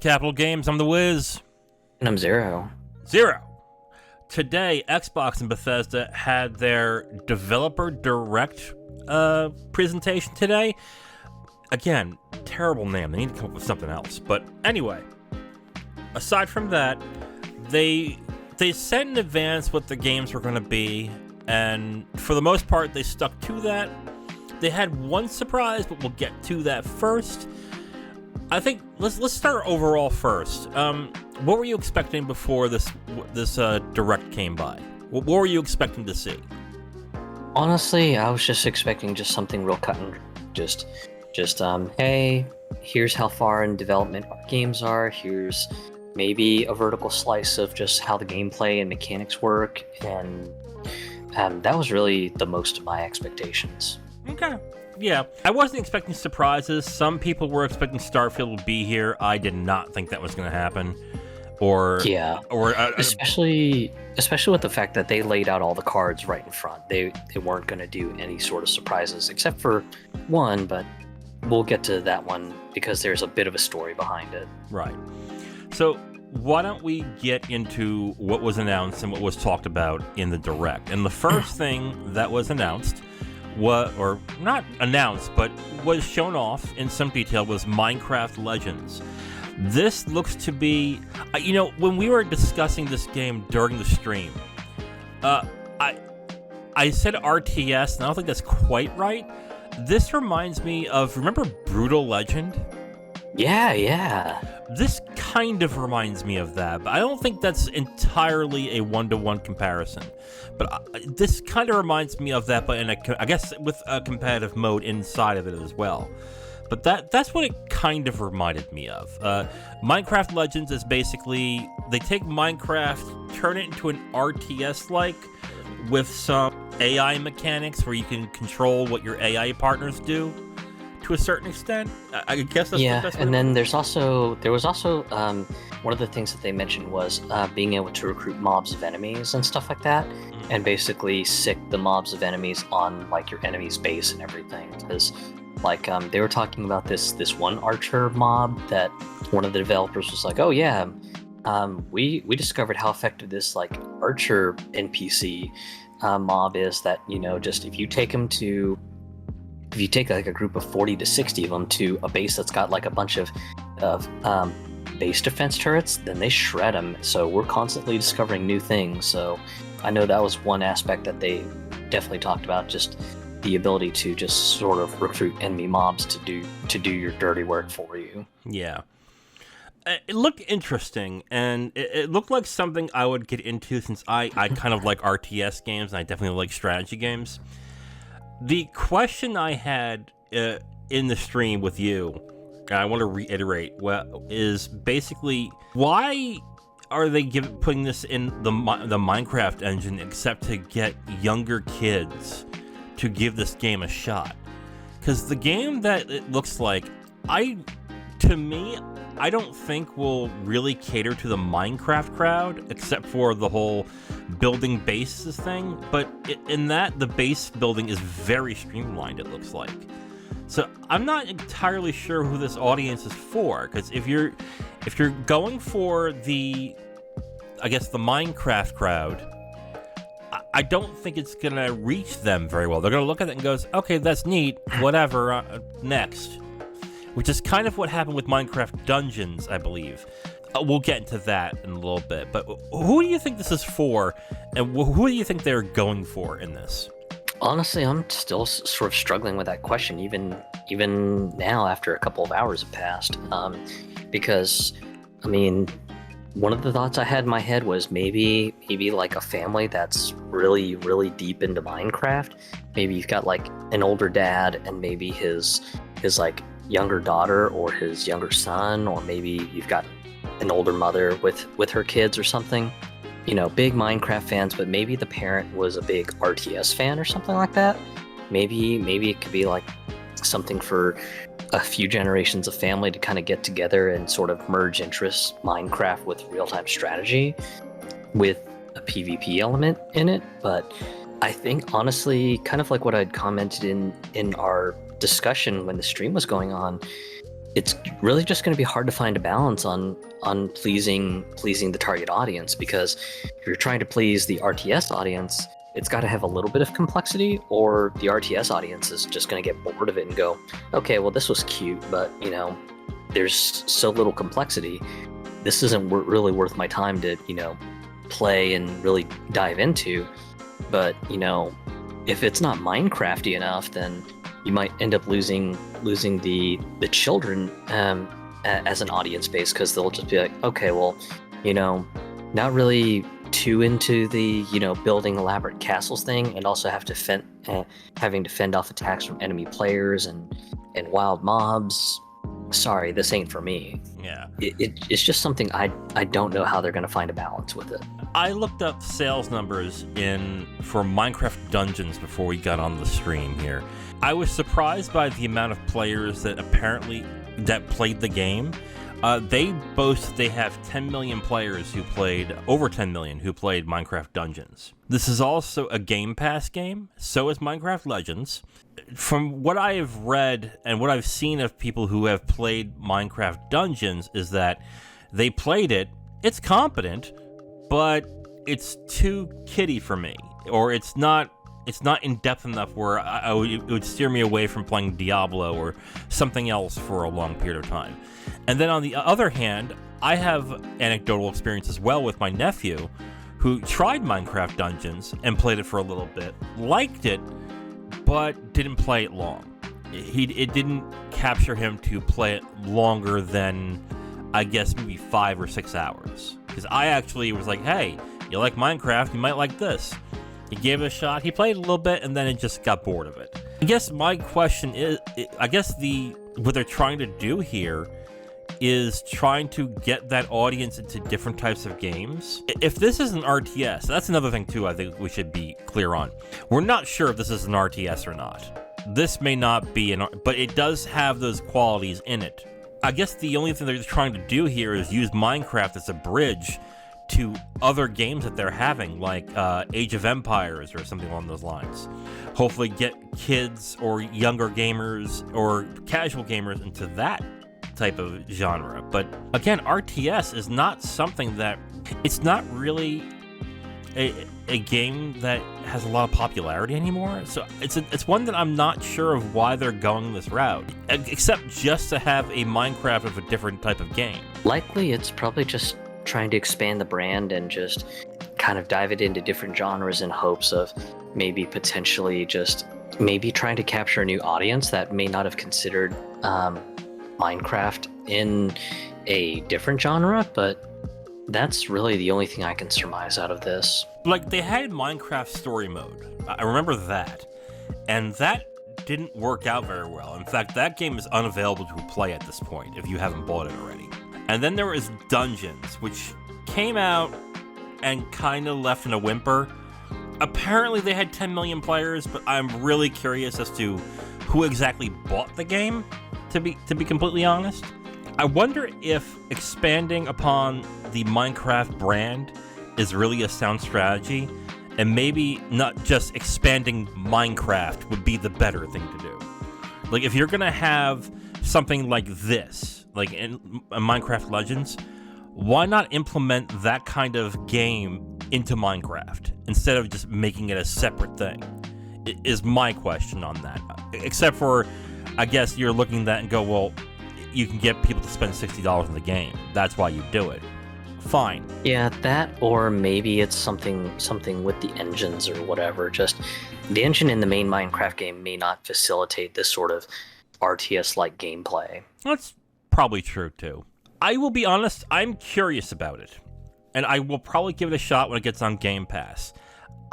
Capital Games. I'm the Wiz. And I'm Zero. Today, Xbox and Bethesda had their Developer Direct presentation today. Again, terrible name. They need to come up with something else. But anyway, aside from that, they said in advance what the games were going to be, and for the most part, they stuck to that. They had one surprise, but we'll get to that first. I think let's start overall first. What were you expecting before this Direct came by? What were you expecting to see? Honestly, I was just expecting just something real cut and hey, here's how far in development our games are. Here's maybe a vertical slice of just how the gameplay and mechanics work, and that was really the most of my expectations. Okay. Yeah, I wasn't expecting surprises. Some people were expecting Starfield would be here. I did not think that was going to happen. Especially with the fact that they laid out all the cards right in front. They weren't going to do any sort of surprises, except for one, but we'll get to that one because there's a bit of a story behind it. Right. So why don't we get into what was announced and what was talked about in the Direct? And the first thing that was announced, or not announced, but was shown off in some detail, was Minecraft Legends. This looks to be, when we were discussing this game during the stream, I said RTS, and I don't think that's quite right. This reminds me of, remember Brutal Legend? Yeah. This kind of reminds me of that, but I don't think that's entirely a one-to-one comparison. But this kind of reminds me of that, but I guess with a competitive mode inside of it as well. But that's what it kind of reminded me of. Minecraft Legends is basically, they take Minecraft, turn it into an RTS-like, with some AI mechanics where you can control what your AI partners do to a certain extent. I guess that's the best way. And then there was also one of the things that they mentioned was being able to recruit mobs of enemies and stuff like that, and basically sick the mobs of enemies on like your enemy's base and everything. Because they were talking about this one archer mob that one of the developers was like, oh yeah, we discovered how effective this like archer NPC mob is. That just if you take like a group of 40 to 60 of them to a base that's got like a bunch of base defense turrets, then they shred them. So we're constantly discovering new things. So I know that was one aspect that they definitely talked about, just the ability to just sort of recruit enemy mobs to do your dirty work for you. Yeah. It looked interesting, and it looked like something I would get into since I kind of like RTS games, and I definitely like strategy games. The question I had in the stream with you, and I want to reiterate, is basically, why are they putting this in the Minecraft engine except to get younger kids to give this game a shot? Because the game that it looks like, I don't think will really cater to the Minecraft crowd, except for the whole building bases thing. But in that, the base building is very streamlined, it looks like. So I'm not entirely sure who this audience is for, because if you're going for the Minecraft crowd, I don't think it's gonna reach them very well. They're gonna look at it and goes, okay, that's neat, whatever, next. Which is kind of what happened with Minecraft Dungeons, I believe. We'll get into that in a little bit. But who do you think this is for, and who do you think they're going for in this? Honestly, I'm still sort of struggling with that question, even now after a couple of hours have passed. Because, one of the thoughts I had in my head was maybe like a family that's really, really deep into Minecraft. Maybe you've got like an older dad and maybe his like younger daughter or his younger son, or maybe you've got an older mother with her kids or something. Big Minecraft fans, but maybe the parent was a big RTS fan or something like that. Maybe it could be like something for a few generations of family to kind of get together and sort of merge interests, Minecraft with real-time strategy with a PvP element in it. But I think honestly, kind of like what I'd commented in our discussion when the stream was going on, it's really just going to be hard to find a balance on pleasing the target audience, because if you're trying to please the RTS audience, it's got to have a little bit of complexity, or the RTS audience is just going to get bored of it and go, okay, well, this was cute, but there's so little complexity. This isn't really worth my time to play and really dive into. But if it's not Minecrafty enough, then you might end up losing the children as an audience base, because they'll just be like, okay, well, not really too into the building elaborate castles thing, and also having to fend off attacks from enemy players and wild mobs. Sorry, this ain't for me. Yeah. It's just something I don't know how they're going to find a balance with it. I looked up sales numbers for Minecraft Dungeons before we got on the stream here. I was surprised by the amount of players that played the game. They boast they have 10 million players over 10 million who played Minecraft Dungeons. This is also a Game Pass game, so is Minecraft Legends. From what I have read and what I've seen of people who have played Minecraft Dungeons is that they played it, it's competent, but it's too kiddie for me, or it's not in-depth enough where it would steer me away from playing Diablo or something else for a long period of time. And then on the other hand, I have anecdotal experience as well with my nephew, who tried Minecraft Dungeons and played it for a little bit, liked it, but didn't play it long. It didn't capture him to play it longer than, I guess, maybe 5 or 6 hours. Because I actually was like, hey, you like Minecraft, you might like this. He gave it a shot, he played a little bit, and then it just got bored of it. I guess my question is, what they're trying to do here is trying to get that audience into different types of games. If this is an RTS, that's another thing too I think we should be clear on. We're not sure if this is an RTS or not. This may not be but it does have those qualities in it. I guess the only thing they're trying to do here is use Minecraft as a bridge to other games that they're having, like Age of Empires or something along those lines. Hopefully get kids or younger gamers or casual gamers into that type of genre. But again, RTS is not something that, it's not really a game that has a lot of popularity anymore. So it's one that I'm not sure of why they're going this route, except just to have a Minecraft of a different type of game. Likely it's probably just trying to expand the brand and just kind of dive it into different genres in hopes of maybe potentially just maybe trying to capture a new audience that may not have considered Minecraft in a different genre. But that's really the only thing I can surmise out of this. Like, they had Minecraft story mode. I remember that. And that didn't work out very well. In fact, that game is unavailable to play at this point if you haven't bought it already. And then there was Dungeons, which came out and kind of left in a whimper. Apparently they had 10 million players, but I'm really curious as to who exactly bought the game, to be completely honest. I wonder if expanding upon the Minecraft brand is really a sound strategy, and maybe not just expanding Minecraft would be the better thing to do. Like, if you're gonna have something like this, like in Minecraft Legends, why not implement that kind of game into Minecraft instead of just making it a separate thing? Is my question on that. Except for, I guess you're looking at that and go, well, you can get people to spend $60 on the game. That's why you do it. Fine. Yeah, that, or maybe it's something with the engines or whatever. Just the engine in the main Minecraft game may not facilitate this sort of RTS-like gameplay. That's probably true too. I will be honest, I'm curious about it, and I will probably give it a shot when it gets on Game Pass.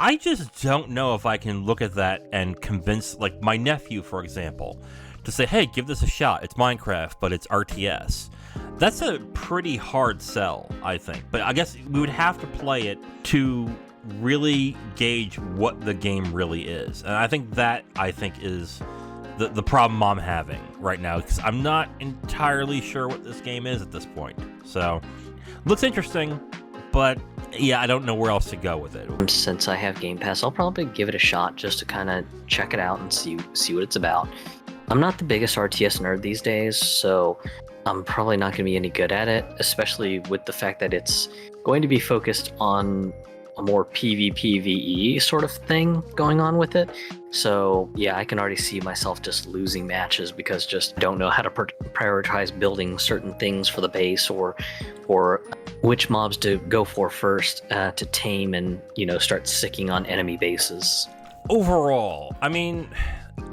I just don't know if I can look at that and convince, like, my nephew, for example, to say, hey, give this a shot. It's Minecraft, but it's RTS. That's a pretty hard sell, I think. But I guess we would have to play it to really gauge what the game really is. And I think that, is the problem I'm having right now, because I'm not entirely sure what this game is at this point. So, looks interesting, but yeah, I don't know where else to go with it. Since I have Game Pass, I'll probably give it a shot just to kind of check it out and see what it's about. I'm not the biggest RTS nerd these days, so I'm probably not going to be any good at it, especially with the fact that it's going to be focused on a more PvPvE sort of thing going on with it. So yeah, I can already see myself just losing matches because just don't know how to prioritize building certain things for the base, or which mobs to go for first to tame and start sicking on enemy bases. Overall, I mean,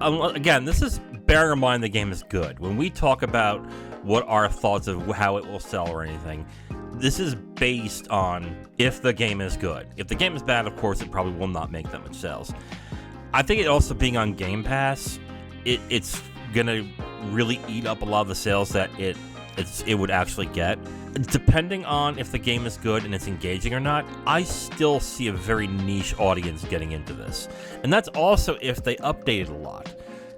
again, this is bearing in mind the game is good. When we talk about what our thoughts of how it will sell or anything, this is based on if the game is good. If the game is bad, of course, it probably will not make that much sales. I think it also being on Game Pass, it's gonna really eat up a lot of the sales that it would actually get. Depending on if the game is good and it's engaging or not, I still see a very niche audience getting into this. And that's also if they update it a lot.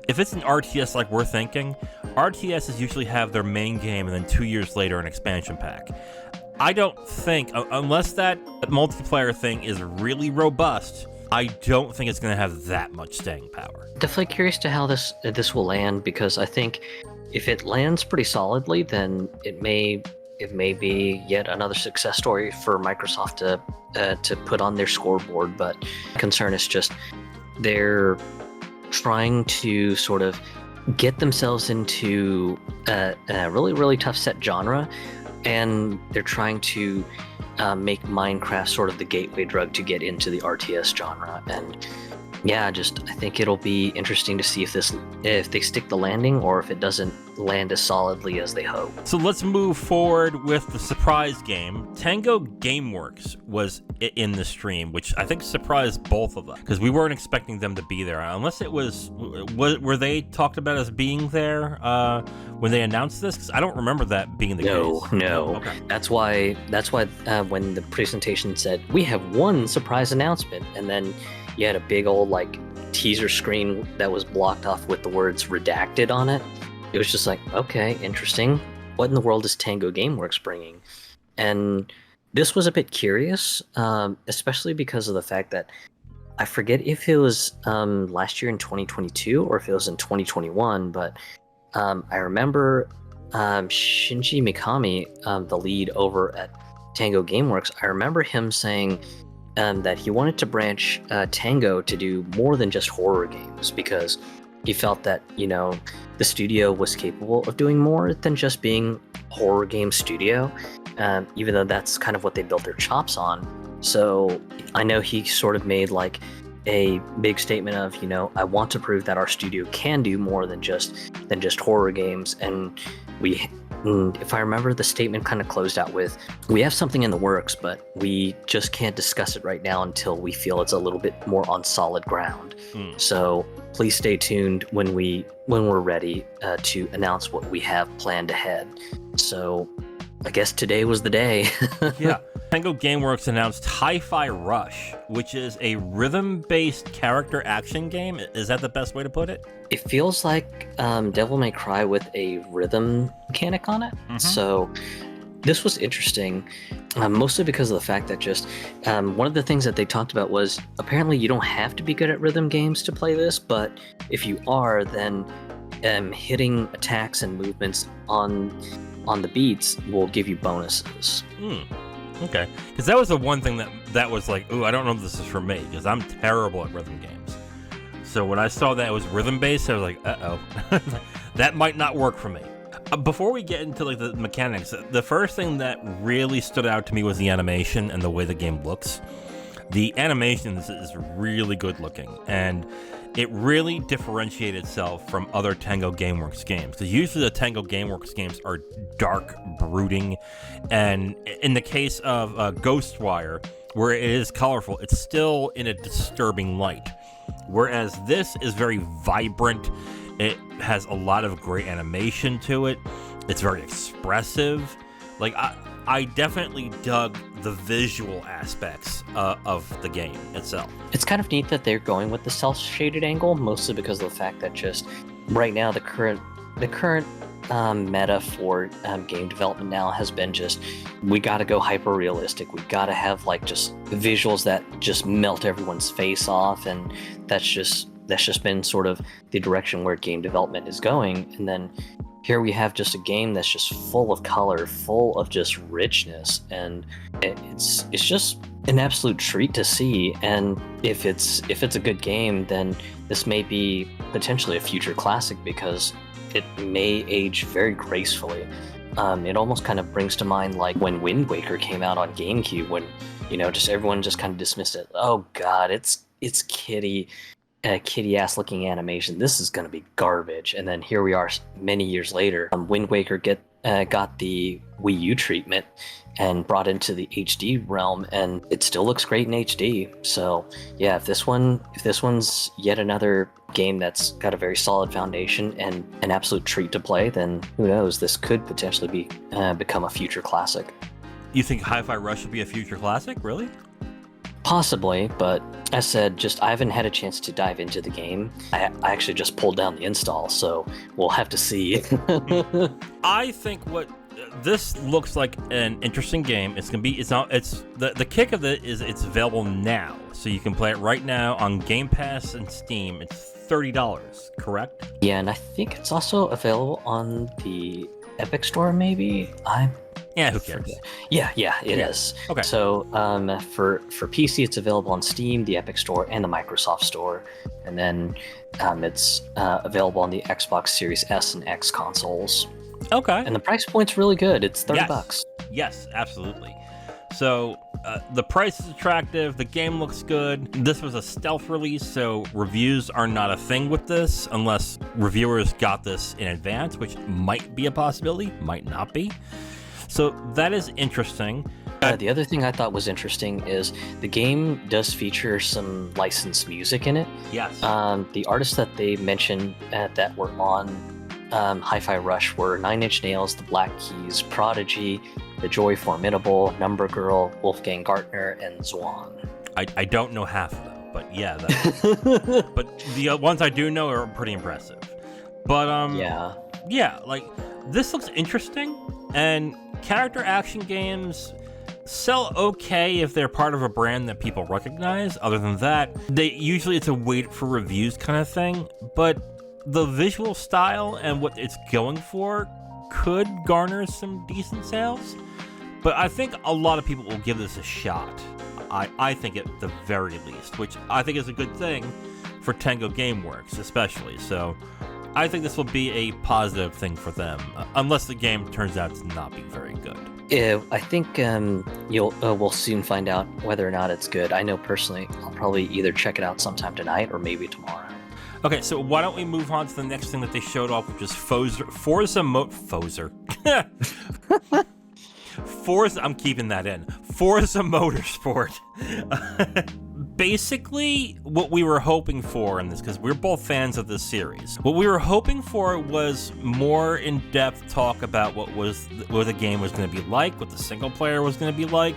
If it's an RTS like we're thinking, RTSs usually have their main game and then 2 years later an expansion pack. I don't think, unless that multiplayer thing is really robust, I don't think it's going to have that much staying power. Definitely curious to how this will land, because I think if it lands pretty solidly, then it may be yet another success story for Microsoft to put on their scoreboard. But my concern is just they're trying to sort of get themselves into a really, really tough set genre, and they're trying to make Minecraft sort of the gateway drug to get into the RTS genre. And yeah, I think it'll be interesting to see if they stick the landing or if it doesn't land as solidly as they hope. So let's move forward with the surprise game. Tango Gameworks was in the stream, which I think surprised both of us because we weren't expecting them to be there. Unless it were they talked about as being there when they announced this? Because I don't remember that being the case. No. Okay. That's why when the presentation said we have one surprise announcement, and then you had a big old teaser screen that was blocked off with the words redacted on it. It was just like, okay, interesting. What in the world is Tango Gameworks bringing? And this was a bit curious, especially because of the fact that I forget if it was last year in 2022 or if it was in 2021, but I remember Shinji Mikami, the lead over at Tango Gameworks, I remember him saying that he wanted to branch Tango to do more than just horror games, because he felt that the studio was capable of doing more than just being a horror game studio, even though that's kind of what they built their chops on. So I know he sort of made a big statement of, I want to prove that our studio can do more than just horror games. And if I remember, the statement kind of closed out with, we have something in the works, but we just can't discuss it right now until we feel it's a little bit more on solid ground. So please stay tuned when we're ready to announce what we have planned ahead. So I guess today was the day. Yeah. Tango Gameworks announced Hi-Fi Rush, which is a rhythm-based character action game. Is that the best way to put it? It feels like Devil May Cry with a rhythm mechanic on it. Mm-hmm. So this was interesting, mostly because of the fact that just one of the things that they talked about was apparently you don't have to be good at rhythm games to play this, but if you are, then hitting attacks and movements on the beats will give you bonuses. Okay, because that was the one thing that was like, ooh, I don't know if this is for me, because I'm terrible at rhythm games. So when I saw that it was rhythm-based, I was like, uh-oh, that might not work for me. Before we get into the mechanics, the first thing that really stood out to me was the animation and the way the game looks. The animation is really good looking, and it really differentiated itself from other Tango Gameworks games, because usually the Tango Gameworks games are dark, brooding, and in the case of Ghostwire, where it is colorful, it's still in a disturbing light, whereas this is very vibrant. It has a lot of great animation to it. It's very expressive. I definitely dug the visual aspects of the game itself. It's kind of neat that they're going with the self-shaded angle, mostly because of the fact that just right now the current meta for game development now has been just, we got to go hyper realistic. We got to have just visuals that just melt everyone's face off, and that's that's just been sort of the direction where game development is going. And then here we have just a game that's just full of color, full of just richness, and it's just an absolute treat to see. And if it's a good game, then this may be potentially a future classic because it may age very gracefully. It almost kind of brings to mind like when Wind Waker came out on GameCube, when just everyone just kind of dismissed it. Oh God, it's kitty ass looking animation. This is going to be garbage. And then here we are many years later. Wind Waker got the Wii U treatment and brought into the HD realm, and it still looks great in HD. So yeah, if this one's yet another game that's got a very solid foundation and an absolute treat to play, then who knows, this could potentially become a future classic. You think Hi-Fi Rush will be a future classic? Really? Possibly, but as said, I haven't had a chance to dive into the game. I actually just pulled down the install, so we'll have to see. I think this looks like an interesting game. The kick of it is it's available now, so you can play it right now on Game Pass and Steam. It's $30, correct? Yeah, and I think it's also available on the Epic Store, maybe. Yeah, who cares? Yeah, it is. Okay. So for PC, it's available on Steam, the Epic Store, and the Microsoft Store. And then it's available on the Xbox Series S and X consoles. Okay. And the price point's really good. It's $30. Yes, absolutely. So the price is attractive. The game looks good. This was a stealth release, so reviews are not a thing with this unless reviewers got this in advance, which might be a possibility, might not be. So that is interesting. The other thing I thought was interesting is the game does feature some licensed music in it. Yes. The artists that they mentioned that were on Hi-Fi Rush were Nine Inch Nails, The Black Keys, Prodigy, The Joy Formidable, Number Girl, Wolfgang Gartner, and Zwan. I don't know half of them, but yeah. But the ones I do know are pretty impressive. But yeah, like this looks interesting, and character action games sell okay if they're part of a brand that people recognize. Other than that, it's a wait for reviews kind of thing. But the visual style and what it's going for could garner some decent sales. But I think a lot of people will give this a shot. I think at the very least, which I think is a good thing for Tango Gameworks especially. So I think this will be a positive thing for them, unless the game turns out to not be very good. I think we'll soon find out whether or not it's good. I know personally, I'll probably either check it out sometime tonight or maybe tomorrow. Okay, so why don't we move on to the next thing that they showed off, which is Forza I'm keeping that in. Forza Motorsport. Basically, what we were hoping for in this, because we're both fans of this series, what we were hoping for was more in-depth talk about what the game was going to be like, what the single player was going to be like.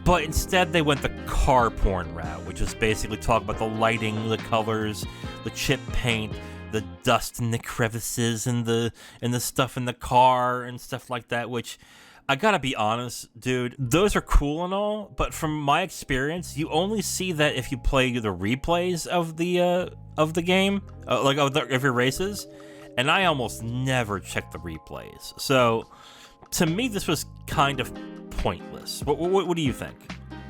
But instead, they went the car porn route, which is basically talk about the lighting, the colors, the chip paint, the dust in the crevices, and the stuff in the car and stuff like that. Which, I gotta be honest, dude, those are cool and all, but from my experience, you only see that if you play the replays of the game, of your races, and I almost never check the replays. So, to me, this was kind of pointless. What do you think?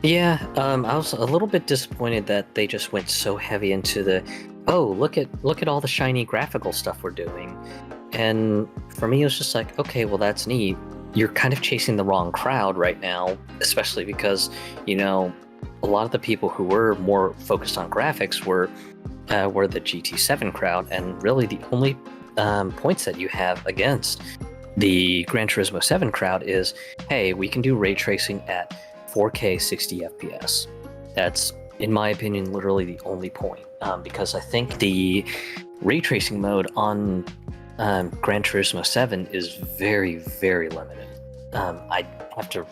Yeah, I was a little bit disappointed that they just went so heavy into look at all the shiny graphical stuff we're doing. And for me, it was just like, okay, well, that's neat. You're kind of chasing the wrong crowd right now, especially because, a lot of the people who were more focused on graphics were the GT7 crowd, and really the only points that you have against the Gran Turismo 7 crowd is, hey, we can do ray tracing at 4K 60 FPS. That's, in my opinion, literally the only point, because I think the ray tracing mode on Gran Turismo 7 is very, very limited. I have to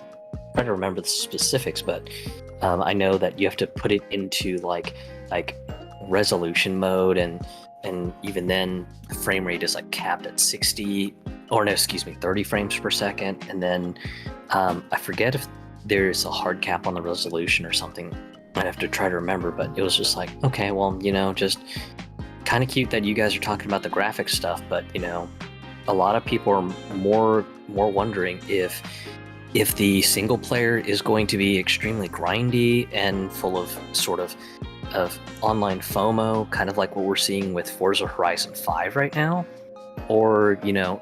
try to remember the specifics, but I know that you have to put it into like resolution mode, and even then the frame rate is like capped at 30 frames per second. And then I forget if there's a hard cap on the resolution or something. I'd have to try to remember, but it was just like, okay, well, just kind of cute that you guys are talking about the graphic stuff, but a lot of people are more wondering if the single player is going to be extremely grindy and full of sort of online FOMO, kind of like what we're seeing with Forza Horizon 5 right now, or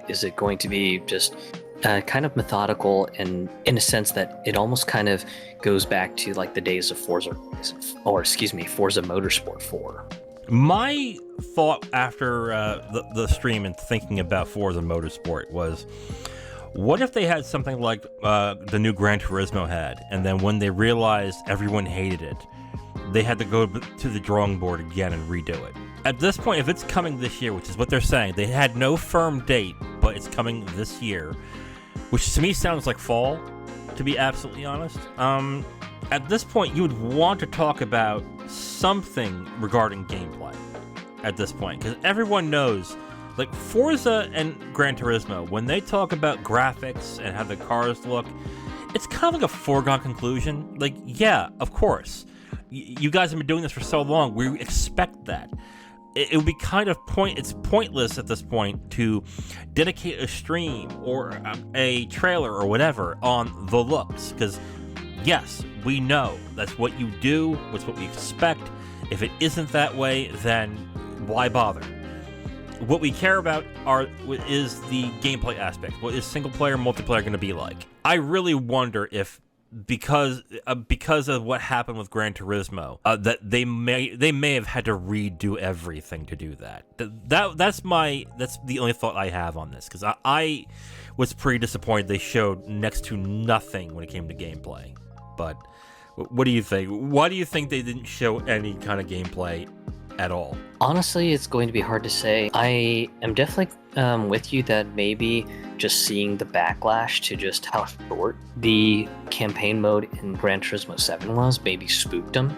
is it going to be just kind of methodical, and in a sense that it almost kind of goes back to like the days of Forza Motorsport 4. My thought after the stream and thinking about Forza Motorsport was, what if they had something like the new Gran Turismo had, and then when they realized everyone hated it, they had to go to the drawing board again and redo it. At this point, if it's coming this year, which is what they're saying, they had no firm date, but it's coming this year, which to me sounds like fall, to be absolutely honest. At this point, you would want to talk about something regarding gameplay at this point, because everyone knows, like Forza and Gran Turismo, when they talk about graphics and how the cars look, it's kind of like a foregone conclusion. Like, yeah, of course. You guys have been doing this for so long. We expect that. It would be kind of it's pointless at this point to dedicate a stream or a trailer or whatever on the looks, because yes, we know that's what you do, that's what we expect. If it isn't that way, then why bother? What we care about is the gameplay aspect. What is single player, multiplayer going to be like? I really wonder if because of what happened with Gran Turismo, that they may have had to redo everything to do that. That's the only thought I have on this, because I was pretty disappointed they showed next to nothing when it came to gameplay. But what do you think? Why do you think they didn't show any kind of gameplay at all? Honestly, it's going to be hard to say. I am definitely with you that maybe just seeing the backlash to just how short the campaign mode in Gran Turismo 7 was maybe spooked them.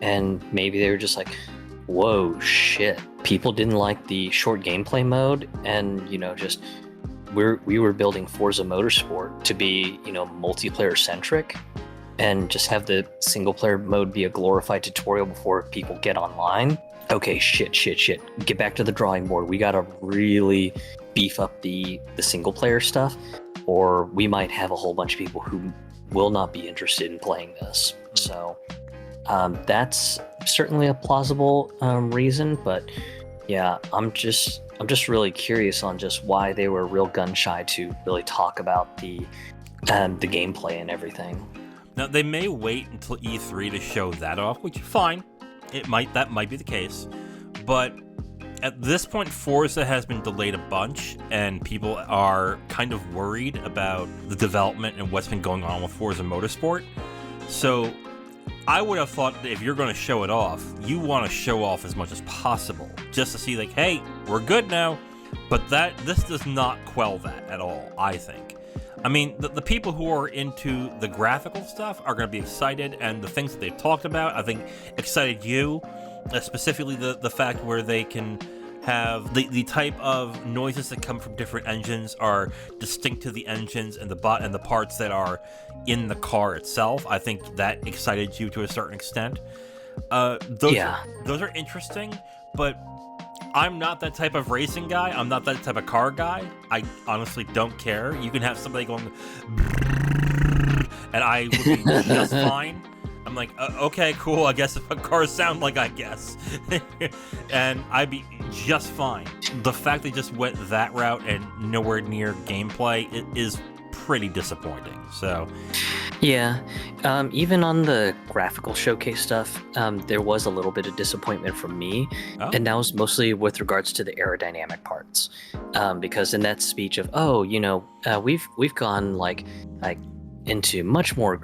And maybe they were just like, whoa, shit. People didn't like the short gameplay mode, and, just we were building Forza Motorsport to be, multiplayer centric, and just have the single player mode be a glorified tutorial before people get online. Okay, shit. Get back to the drawing board. We gotta really beef up the single player stuff, or we might have a whole bunch of people who will not be interested in playing this. So that's certainly a plausible reason, but yeah, I'm just really curious on just why they were real gun shy to really talk about the gameplay and everything. Now, they may wait until E3 to show that off, which fine. That might be the case. But at this point, Forza has been delayed a bunch, and people are kind of worried about the development and what's been going on with Forza Motorsport. So I would have thought that if you're going to show it off, you want to show off as much as possible, just to see like, hey, we're good now. But this does not quell that at all, I think. I mean, the people who are into the graphical stuff are going to be excited, and the things that they've talked about, I think, excited you, specifically the fact where they can have the type of noises that come from different engines are distinct to the engines and the parts that are in the car itself. I think that excited you to a certain extent. Those are interesting, but I'm not that type of racing guy. I'm not that type of car guy. I honestly don't care. You can have somebody going and I would be just fine. I'm like, okay, cool. I guess if cars sound like, I guess. And I'd be just fine. The fact they just went that route and nowhere near gameplay is pretty disappointing. So yeah, even on the graphical showcase stuff, there was a little bit of disappointment from me, and that was mostly with regards to the aerodynamic parts, because in that speech of we've gone like into much more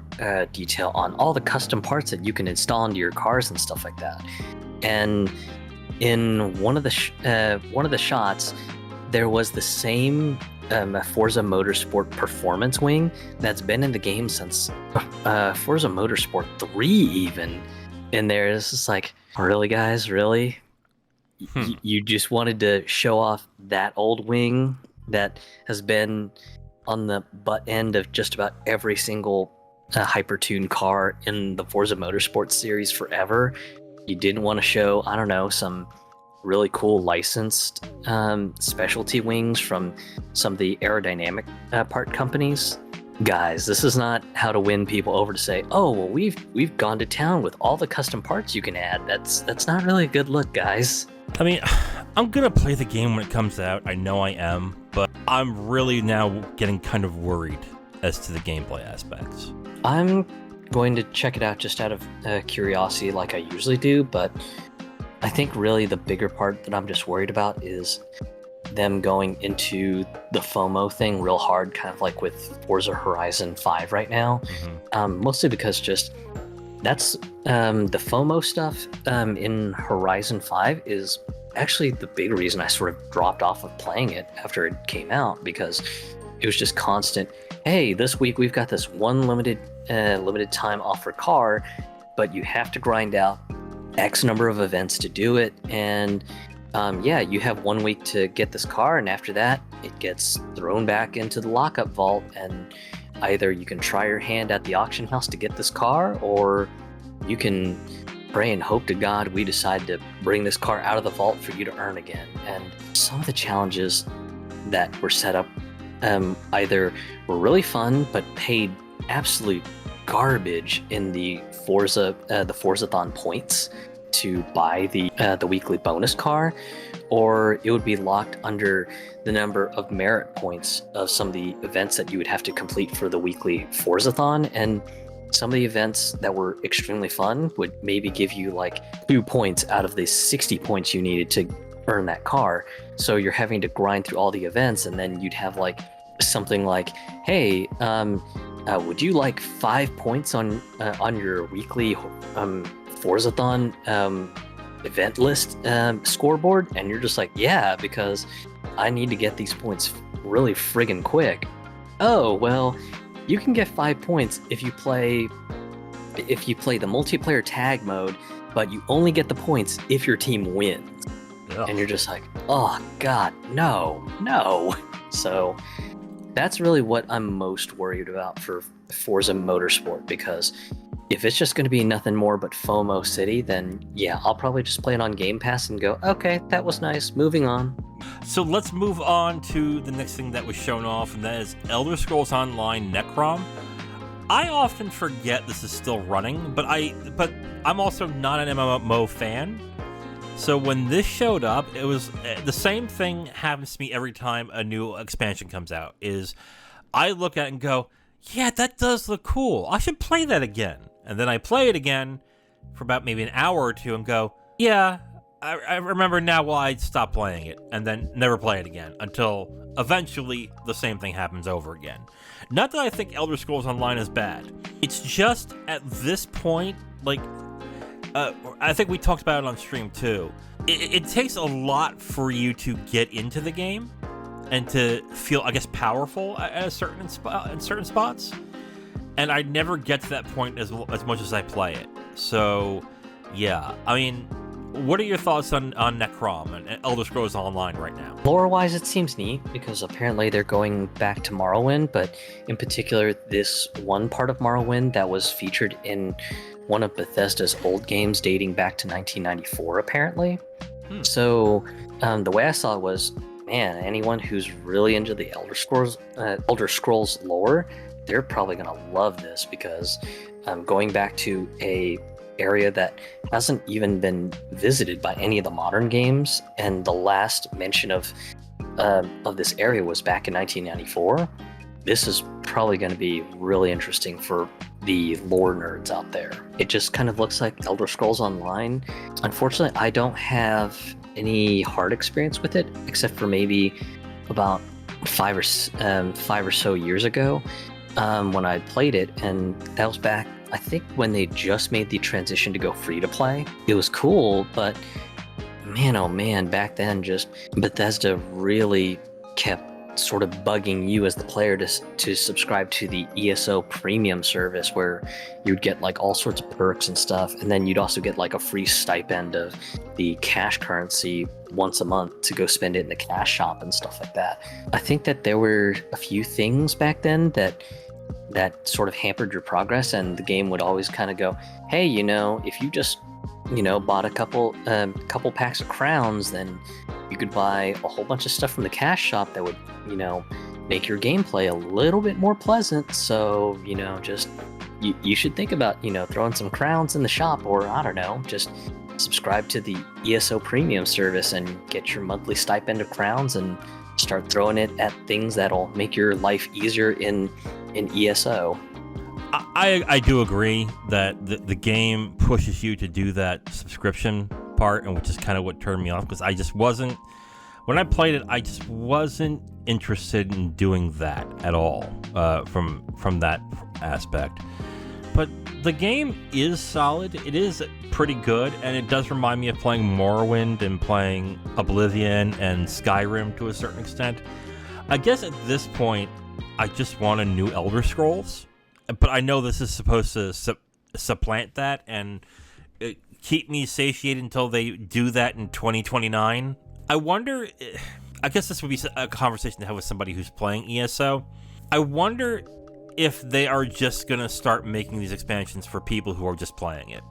detail on all the custom parts that you can install into your cars and stuff like that, and in one of the shots, there was the same Forza Motorsport performance wing that's been in the game since Forza Motorsport 3 even. And there's just like, really guys, really? You just wanted to show off that old wing that has been on the butt end of just about every single hyper-tuned car in the Forza Motorsport series forever. You didn't want to show, I don't know, some really cool licensed specialty wings from some of the aerodynamic part companies. Guys, this is not how to win people over to say, oh, well, we've gone to town with all the custom parts you can add. That's not really a good look, guys. I mean, I'm gonna play the game when it comes out. I know I am, but I'm really now getting kind of worried as to the gameplay aspects. I'm going to check it out just out of curiosity like I usually do, but I think really the bigger part that I'm just worried about is them going into the FOMO thing real hard, kind of like with Forza Horizon 5 right now. Mostly because just that's the FOMO stuff in Horizon 5 is actually the big reason I sort of dropped off of playing it after it came out, because it was just constant, hey, this week we've got this one limited time offer car, but you have to grind out X number of events to do it, and you have 1 week to get this car, and after that it gets thrown back into the lockup vault, and either you can try your hand at the auction house to get this car, or you can pray and hope to God we decide to bring this car out of the vault for you to earn again. And some of the challenges that were set up either were really fun but paid absolute garbage in the Forzathon points to buy the weekly bonus car, or it would be locked under the number of merit points of some of the events that you would have to complete for the weekly Forzathon. And some of the events that were extremely fun would maybe give you like 2 points out of the 60 points you needed to earn that car. So you're having to grind through all the events, and then you'd have like something like, hey, would you like 5 points on your weekly Forzathon event list scoreboard? And you're just like, yeah, because I need to get these points really friggin' quick. Oh, well, you can get 5 points if you play the multiplayer tag mode, but you only get the points if your team wins. Ugh. And you're just like, oh god, no. So that's really what I'm most worried about for Forza Motorsport, because if it's just going to be nothing more but FOMO City, then yeah, I'll probably just play it on Game Pass and go, okay, that was nice, moving on. So let's move on to the next thing that was shown off, and that is Elder Scrolls Online Necrom. I often forget this is still running, but I'm also not an MMO fan. So when this showed up, it was the same thing happens to me every time a new expansion comes out, is I look at it and go, yeah, that does look cool. I should play that again. And then I play it again for about maybe an hour or two and go, yeah, I remember now why I stopped playing it, and then never play it again until eventually the same thing happens over again. Not that I think Elder Scrolls Online is bad. It's just at this point, like, I think we talked about it on stream too. It takes a lot for you to get into the game and to feel, I guess, powerful at in certain spots. And I never get to that point as much as I play it. So, yeah. I mean, what are your thoughts on Necrom and Elder Scrolls Online right now? Lore-wise, it seems neat, because apparently they're going back to Morrowind, but in particular, this one part of Morrowind that was featured in one of Bethesda's old games dating back to 1994, apparently. So, the way I saw it was, man, anyone who's really into the Elder Scrolls lore, they're probably going to love this, because going back to a area that hasn't even been visited by any of the modern games, and the last mention of this area was back in 1994. This is probably going to be really interesting for the lore nerds out there. It just kind of looks like Elder Scrolls Online. Unfortunately, I don't have any hard experience with it, except for maybe about five or so years ago when I played it, and that was back, I think, when they just made the transition to go free to play. It was cool, but man, oh man, back then, just Bethesda really kept sort of bugging you as the player to subscribe to the ESO premium service, where you'd get like all sorts of perks and stuff, and then you'd also get like a free stipend of the cash currency once a month to go spend it in the cash shop and stuff like that. I think that there were a few things back then that sort of hampered your progress, and the game would always kind of go, hey, if you just bought a couple packs of crowns, then you could buy a whole bunch of stuff from the cash shop that would, make your gameplay a little bit more pleasant. So, just you should think about, throwing some crowns in the shop, or I don't know, just subscribe to the ESO premium service and get your monthly stipend of crowns and start throwing it at things that'll make your life easier in ESO. I do agree that the game pushes you to do that subscription part, and which is kind of what turned me off, because when I played it, I just wasn't interested in doing that at all from that aspect. But the game is solid. It is pretty good, and it does remind me of playing Morrowind and playing Oblivion and Skyrim to a certain extent. I guess at this point, I just want a new Elder Scrolls, but I know this is supposed to supplant that and keep me satiated until they do that in 2029. I wonder, I guess this would be a conversation to have with somebody who's playing ESO. I wonder if they are just going to start making these expansions for people who are just playing it.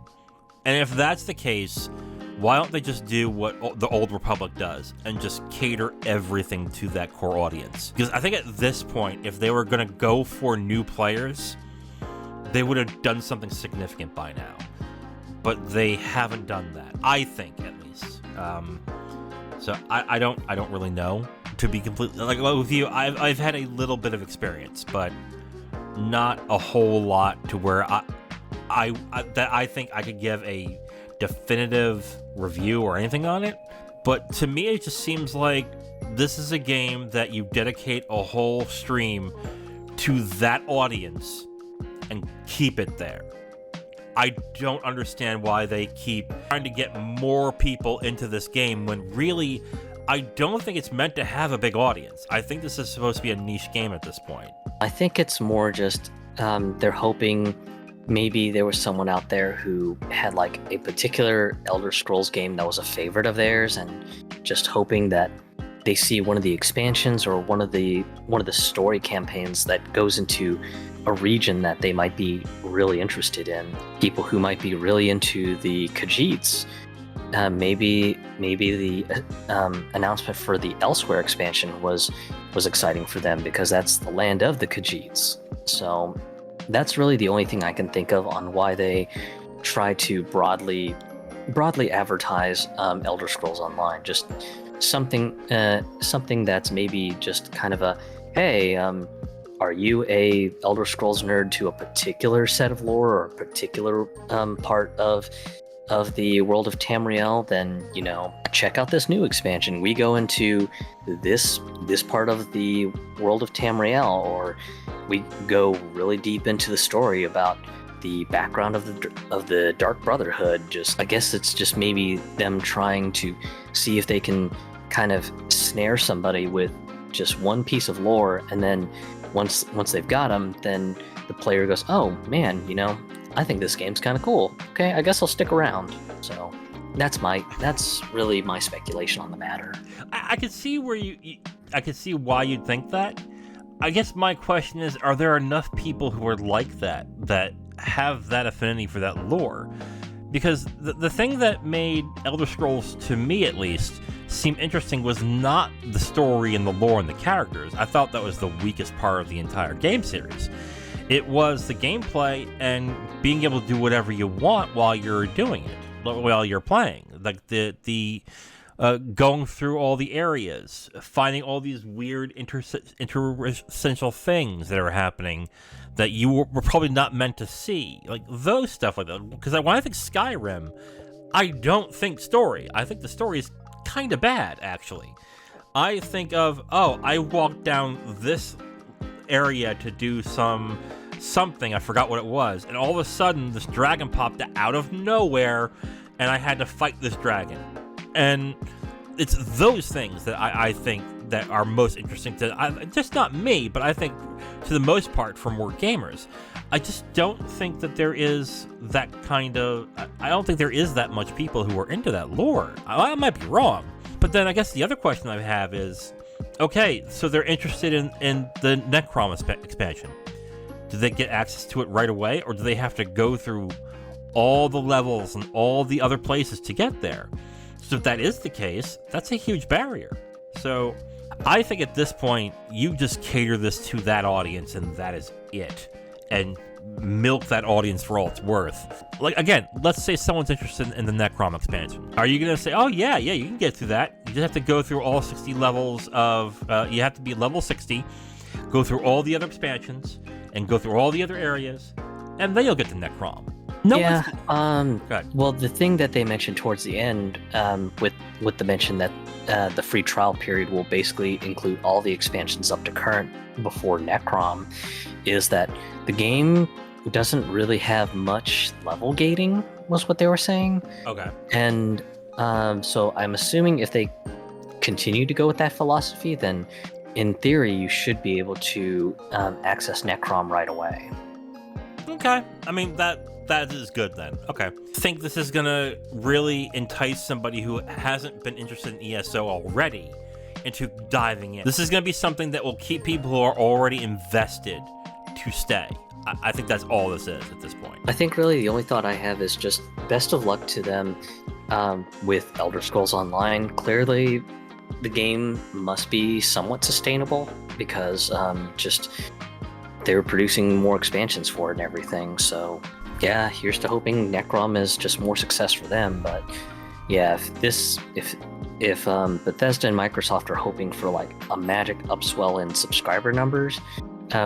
And if that's the case, why don't they just do what the Old Republic does and just cater everything to that core audience? Because I think at this point, if they were going to go for new players, they would have done something significant by now. But they haven't done that, I think, at least. So I don't really know, to be completely, like with you. I've had a little bit of experience, but not a whole lot to where I think I could give a definitive review or anything on it. But to me, it just seems like this is a game that you dedicate a whole stream to that audience and keep it there. I don't understand why they keep trying to get more people into this game when really, I don't think it's meant to have a big audience. I think this is supposed to be a niche game at this point. I think it's more just they're hoping maybe there was someone out there who had like a particular Elder Scrolls game that was a favorite of theirs, and just hoping that they see one of the expansions or one of the story campaigns that goes into a region that they might be really interested in. People who might be really into the Khajiits. Maybe the announcement for the Elsewhere expansion was exciting for them because that's the land of the Khajiits. So that's really the only thing I can think of on why they try to broadly advertise Elder Scrolls Online. Just something that's maybe just kind of a, hey, are you a Elder Scrolls nerd to a particular set of lore or a particular part of the world of Tamriel? Then check out this new expansion. We go into this part of the world of Tamriel, or we go really deep into the story about the background of the Dark Brotherhood. I guess it's just maybe them trying to see if they can kind of snare somebody with just one piece of lore, and then once they've got them, then the player goes, oh man, I think this game's kind of cool. Okay, I guess I'll stick around. So that's really my speculation on the matter. I could see I could see why you'd think that. I guess my question is, are there enough people who are like that have that affinity for that lore? Because the thing that made Elder Scrolls, to me at least, seem interesting was not the story and the lore and the characters. I thought that was the weakest part of the entire game series. It was the gameplay and being able to do whatever you want while you're doing it, while you're playing. Like the going through all the areas, finding all these weird interstitial things that are happening that you were probably not meant to see. Like those stuff like that. Because when I think Skyrim, I don't think story. I think the story is kind of bad, actually. I think of, I walked down this area to do something, I forgot what it was, and all of a sudden this dragon popped out of nowhere and I had to fight this dragon. And it's those things that I think that are most interesting to, just not me, but I think to the most part for more gamers. I just don't think that there is that kind of, I don't think there is that much people who are into that lore. I might be wrong. But then I guess the other question I have is, okay, so they're interested in the Necrom expansion. Do they get access to it right away, or do they have to go through all the levels and all the other places to get there. So if that is the case, that's a huge barrier. So I think at this point, you just cater this to that audience and that is it. And milk that audience for all it's worth. Like, again, let's say someone's interested in the Necrom expansion. Are you going to say, oh, yeah, you can get through that. You just have to go through all 60 levels of, you have to be level 60, go through all the other expansions, and go through all the other areas, and then you'll get to Necrom. No, yeah. Well, the thing that they mentioned towards the end, with the mention that the free trial period will basically include all the expansions up to current before Necrom, is that the game doesn't really have much level gating, was what they were saying. Okay. And so I'm assuming if they continue to go with that philosophy, then in theory you should be able to access Necrom right away. Okay. I mean, that is good then. Okay. I think this is going to really entice somebody who hasn't been interested in ESO already into diving in. This is going to be something that will keep people who are already invested to stay. I think that's all this is at this point. I think really the only thought I have is just best of luck to them with Elder Scrolls Online. Clearly, the game must be somewhat sustainable because just they were producing more expansions for it and everything. So yeah, here's to hoping Necrom is just more success for them. But yeah, if Bethesda and Microsoft are hoping for like a magic upswell in subscriber numbers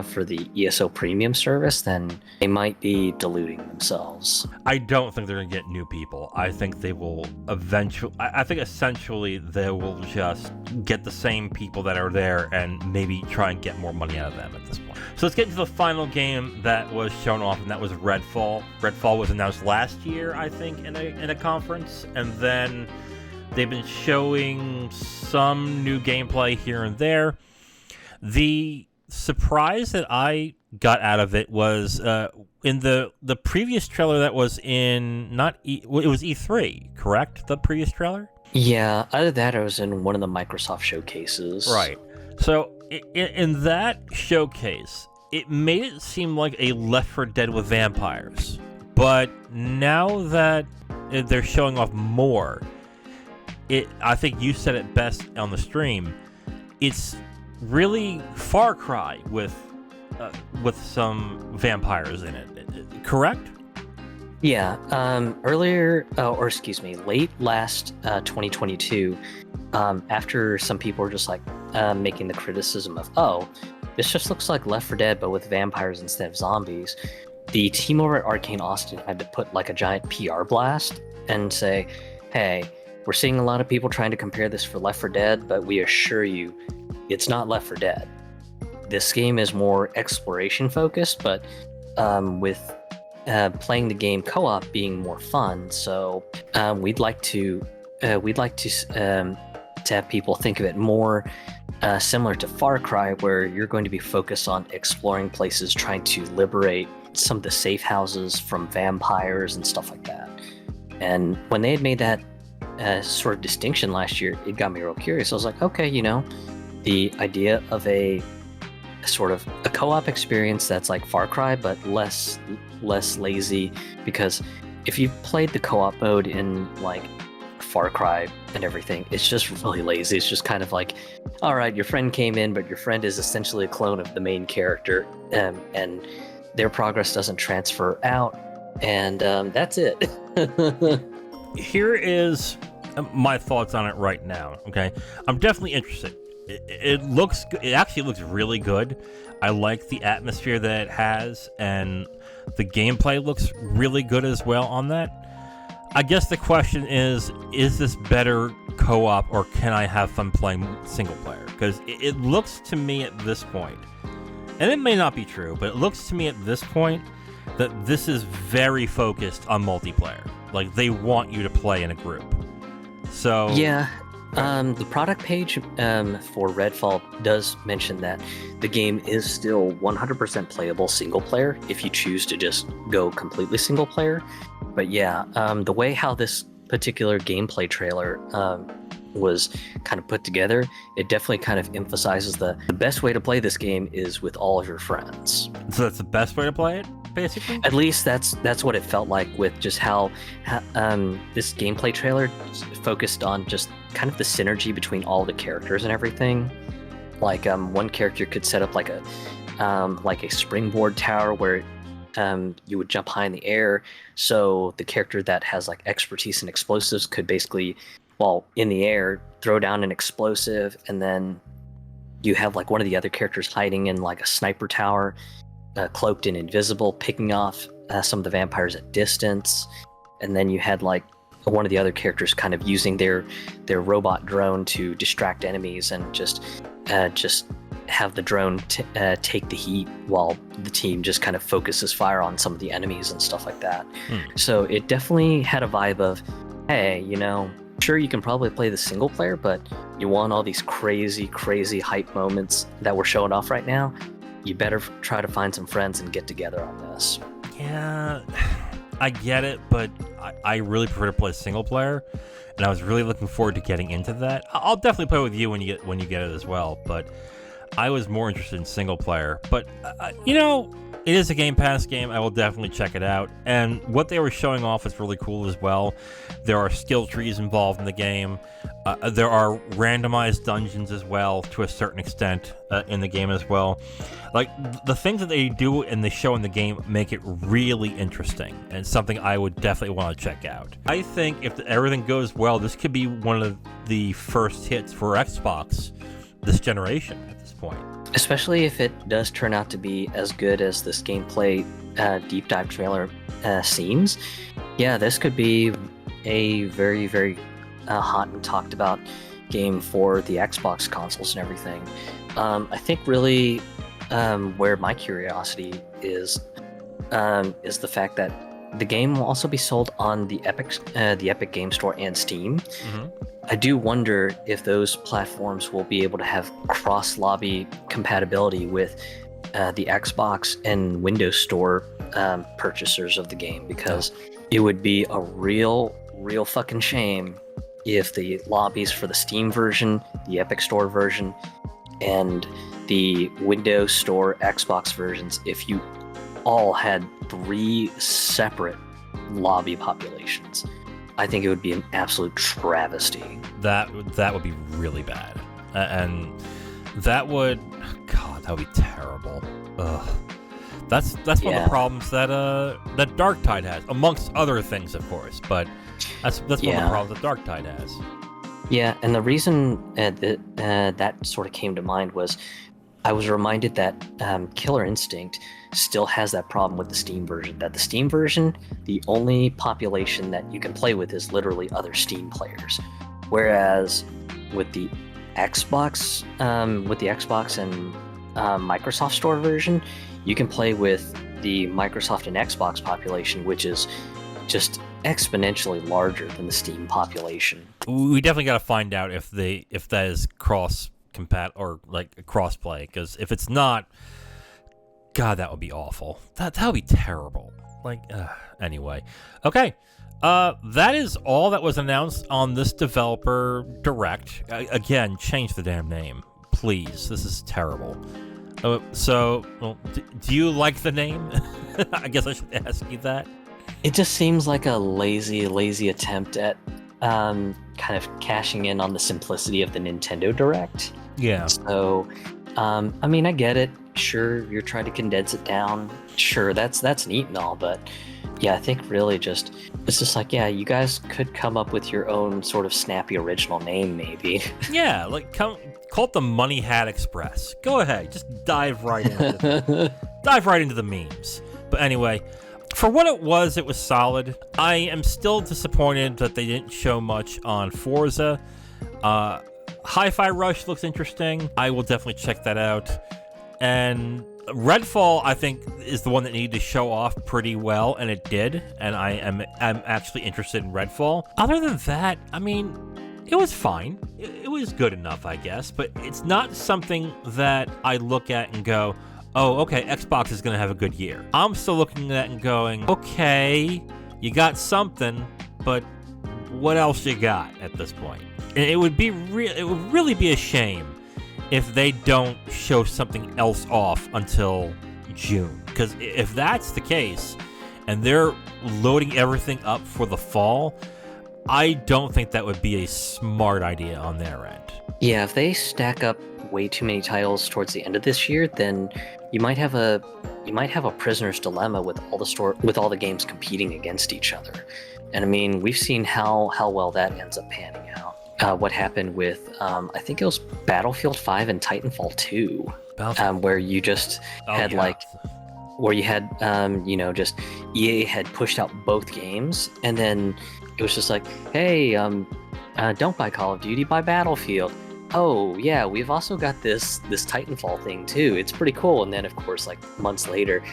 for the ESO Premium service, then they might be deluding themselves. I don't think they're going to get new people. I think they will eventually... I think essentially they will just get the same people that are there and maybe try and get more money out of them at this point. So let's get into the final game that was shown off, and that was Redfall. Redfall was announced last year, I think, in a conference, and then they've been showing some new gameplay here and there. The surprise that I got out of it was in the previous trailer that was in it was E3, correct? The previous trailer? Yeah, either that or it was in one of the Microsoft showcases. Right. So in that showcase, it made it seem like a Left 4 Dead with vampires. But now that they're showing off more, I think you said it best on the stream, it's really Far Cry with some vampires in it, correct? Yeah. Late last 2022, after some people were just like making the criticism of, oh, this just looks like Left 4 Dead but with vampires instead of zombies, the team over at Arcane Austin had to put like a giant PR blast and say, hey, we're seeing a lot of people trying to compare this for Left 4 Dead, but we assure you, it's not Left 4 Dead. This game is more exploration focused, but with playing the game co-op being more fun. So we'd like to have people think of it more similar to Far Cry, where you're going to be focused on exploring places, trying to liberate some of the safe houses from vampires and stuff like that. And when they had made that sort of distinction last year, it got me real curious. I was like, okay, the idea of a sort of a co-op experience that's like Far Cry but less lazy, because if you've played the co-op mode in like Far Cry and everything, it's just really lazy. It's just kind of like, all right, your friend came in, but your friend is essentially a clone of the main character, and their progress doesn't transfer out, and that's it. Here is my thoughts on it right now. Okay, I'm definitely interested. It actually looks really good. I like the atmosphere that it has, and the gameplay looks really good as well on that. I guess the question is this better co-op, or can I have fun playing single player? Because it looks to me at this point, and it may not be true, but it looks to me at this point that this is very focused on multiplayer. Like, they want you to play in a group. So yeah. The product page for Redfall does mention that the game is still 100% playable single player if you choose to just go completely single player. But yeah, the way how this particular gameplay trailer was kind of put together, it definitely kind of emphasizes the best way to play this game is with all of your friends. So that's the best way to play it? basically. At least that's what it felt like with just how this gameplay trailer focused on just kind of the synergy between all the characters and everything. Like one character could set up like a springboard tower where you would jump high in the air, so the character that has like expertise in explosives could basically, while in the air, throw down an explosive, and then you have like one of the other characters hiding in like a sniper tower, cloaked and invisible, picking off some of the vampires at distance. And then you had like one of the other characters kind of using their robot drone to distract enemies and just have the drone take the heat while the team just kind of focuses fire on some of the enemies and stuff like that. So it definitely had a vibe of, hey, sure, you can probably play the single player, but you want all these crazy hype moments that we're showing off right now, you better try to find some friends and get together on this. Yeah, I get it, but I really prefer to play single player, and I was really looking forward to getting into that. I'll definitely play with you when you get it as well, but I was more interested in single player. But it is a Game Pass game. I will definitely check it out. And what they were showing off is really cool as well. There are skill trees involved in the game. There are randomized dungeons as well, to a certain extent, in the game as well. Like, the things that they do and they show in the game make it really interesting, and something I would definitely want to check out. I think if everything goes well, this could be one of the first hits for Xbox this generation at this point. Especially if it does turn out to be as good as this gameplay deep dive trailer seems. Yeah, this could be a very, very hot and talked about game for the Xbox consoles and everything. I think really where my curiosity is the fact that the game will also be sold on the Epic Game Store and Steam. Mm-hmm. I do wonder if those platforms will be able to have cross-lobby compatibility with the Xbox and Windows Store purchasers of the game, because it would be a real fucking shame if the lobbies for the Steam version, the Epic Store version, and the Windows Store Xbox versions, if you all had 3 separate lobby populations. I think it would be an absolute travesty. That would be really bad, and that would be terrible. Ugh. That's one of the problems that Darktide has, amongst other things, of course. But that's one of the problems that Darktide has. Yeah, and the reason that sort of came to mind was I was reminded that Killer Instinct still has that problem with the Steam version. That the Steam version, the only population that you can play with is literally other Steam players, whereas with the Xbox, and Microsoft Store version, you can play with the Microsoft and Xbox population, which is just exponentially larger than the Steam population. We definitely got to find out if that is cross-compat or like cross-play, because if it's not, God, that would be awful. That would be terrible. Anyway. Okay. That is all that was announced on this developer direct. Again, change the damn name, please. This is terrible. Do you like the name? I guess I should ask you that. It just seems like a lazy attempt at kind of cashing in on the simplicity of the Nintendo Direct. Yeah. So, I get it. Sure, you're trying to condense it down. Sure, that's neat and all, but yeah, I think really it's just like, yeah, you guys could come up with your own sort of snappy original name, maybe. Yeah, call it the Money Hat Express. Go ahead, just dive right into the memes. But anyway, for what it was solid. I am still disappointed that they didn't show much on Forza. Hi-Fi Rush looks interesting. I will definitely check that out. And Redfall, I think, is the one that needed to show off pretty well, and it did. And I'm actually interested in Redfall. Other than that, it was fine. It was good enough, I guess. But it's not something that I look at and go, oh, okay, Xbox is going to have a good year. I'm still looking at it and going, okay, you got something, but what else you got at this point? And it would really be a shame if they don't show something else off until June. Because if that's the case, and they're loading everything up for the fall, I don't think that would be a smart idea on their end. Yeah, if they stack up way too many titles towards the end of this year, then you might have a prisoner's dilemma with all the games competing against each other. And I mean, we've seen how well that ends up panning out. What happened with I think it was Battlefield 5 and Titanfall 2, where you just had where you had just EA had pushed out both games, and then it was just like, hey, don't buy Call of Duty, buy Battlefield. Oh yeah, we've also got this Titanfall thing too. It's pretty cool. And then of course, like months later,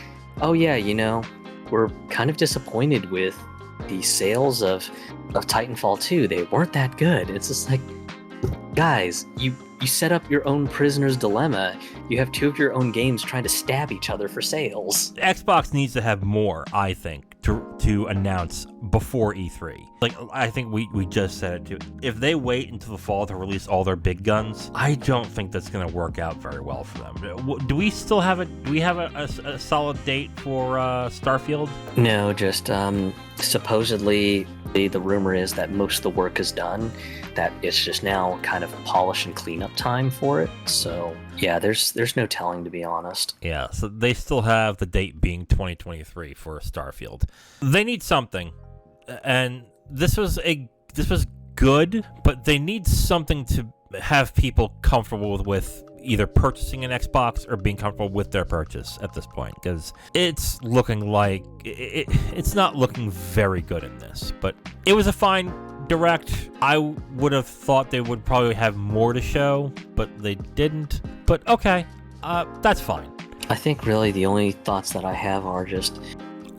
oh yeah, we're kind of disappointed with the sales of Titanfall 2. They weren't that good. It's just like, guys, you set up your own prisoner's dilemma. You have two of your own games trying to stab each other for sales. Xbox needs to have more, I think, to announce before E3. Like, I think we just said it too. If they wait until the fall to release all their big guns, I don't think that's going to work out very well for them. Do we still have a solid date for Starfield? No, just supposedly the rumor is that most of the work is done, that it's just now kind of polish and cleanup time for it. So yeah, there's no telling, to be honest. Yeah, so they still have the date being 2023 for Starfield. They need something, and this was good, but they need something to have people comfortable with either purchasing an Xbox or being comfortable with their purchase at this point, because it's looking like it's not looking very good in this. But it was a fine Direct. I would have thought they would probably have more to show, but they didn't. But okay, that's fine. I think really the only thoughts that I have are just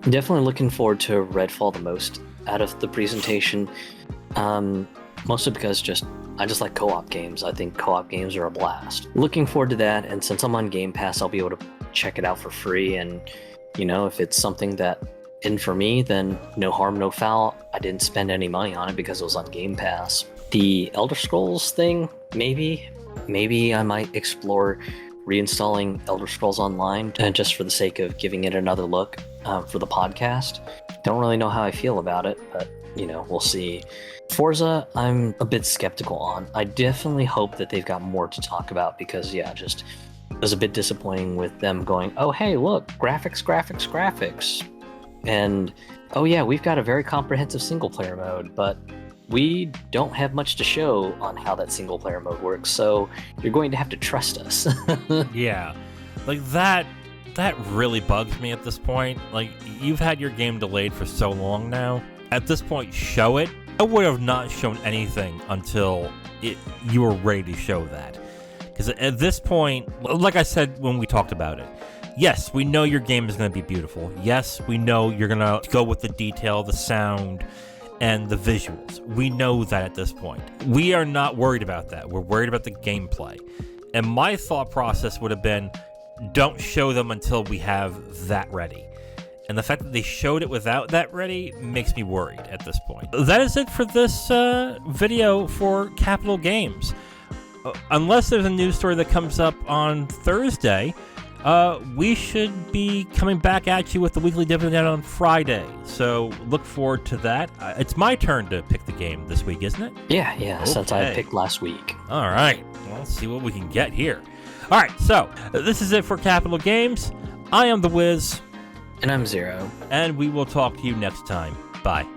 definitely looking forward to Redfall the most out of the presentation, mostly because I just like co-op games. I think co-op games are a blast. Looking forward to that, and since I'm on Game Pass, I'll be able to check it out for free, and if it's something that isn't for me, then no harm, no foul. I didn't spend any money on it because it was on Game Pass. The Elder Scrolls thing, maybe I might explore reinstalling Elder Scrolls Online, just for the sake of giving it another look for the podcast. Don't really know how I feel about it, but we'll see. Forza, I'm a bit skeptical on. I definitely hope that they've got more to talk about, because it was a bit disappointing with them going, oh hey, look, graphics, and oh yeah, we've got a very comprehensive single player mode, but we don't have much to show on how that single player mode works, so you're going to have to trust us. Yeah, like that really bugs me at this point. Like, you've had your game delayed for so long now. At this point, show it. I would have not shown anything until you were ready to show that. Because at this point, like I said when we talked about it, yes, we know your game is going to be beautiful. Yes, we know you're going to go with the detail, the sound, and the visuals. We know that at this point. We are not worried about that. We're worried about the gameplay. And my thought process would have been, don't show them until we have that ready. And the fact that they showed it without that ready makes me worried at this point. That is it for this video for Capital Games. Unless there's a news story that comes up on Thursday, we should be coming back at you with the weekly dividend on Friday. So look forward to that. It's my turn to pick the game this week, isn't it? Yeah, Okay. Since I picked last week. All right. Well, let's see what we can get here. All right, so this is it for Capital Games. I am The Wiz. And I'm Zero. And we will talk to you next time. Bye.